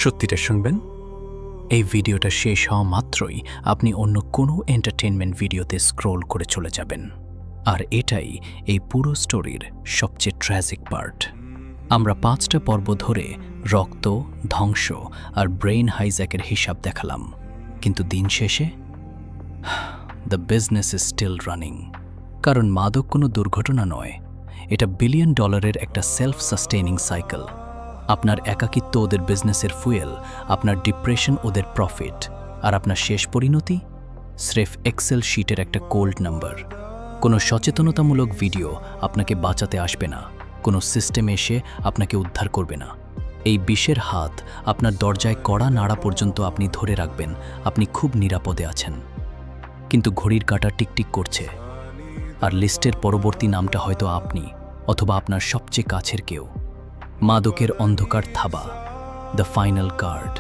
সত্যিটা শুনবেন? এই ভিডিওটা শেষ হওয়া মাত্রই আপনি অন্য কোনো এন্টারটেইনমেন্ট ভিডিওতে স্ক্রোল করে চলে যাবেন। আর এটাই এই পুরো স্টোরির সবচেয়ে ট্র্যাজিক পার্ট। আমরা 5টা পর্ব ধরে রক্ত, ধ্বংস আর ব্রেইন হাইজ্যাকের হিসাব দেখালাম, কিন্তু দিন শেষে the business is still running. কারণ মাদক কোনো দুর্ঘটনা নয়, এটা বিলিয়ন ডলারের একটা সেলফ সাস্টেইনিং সাইকেল। আপনার একাকিত্ব ওদের বিজনেসের ফুয়েল, আপনার ডিপ্রেশন ওদের প্রফিট, আর আপনার শেষ পরিণতি স্রেফ এক্সেল শিটের একটা কোল্ড নাম্বার। কোনো সচেতনতামূলক ভিডিও আপনাকে বাঁচাতে আসবে না, কোনো সিস্টেম এসে আপনাকে উদ্ধার করবে না। এই বিষের হাত আপনার দরজায় কড়া নাড়া পর্যন্ত আপনি ধরে রাখবেন, আপনি খুব নিরাপদে আছেন। কিন্তু ঘড়ির কাঁটা টিকটিক করছে, আর লিস্টের পরবর্তী নামটা হয়তো আপনি অথবা আপনার সবচেয়ে কাছের কেউ। মাদকের অন্ধকার থাবা, দ্য ফাইনাল কার্ড।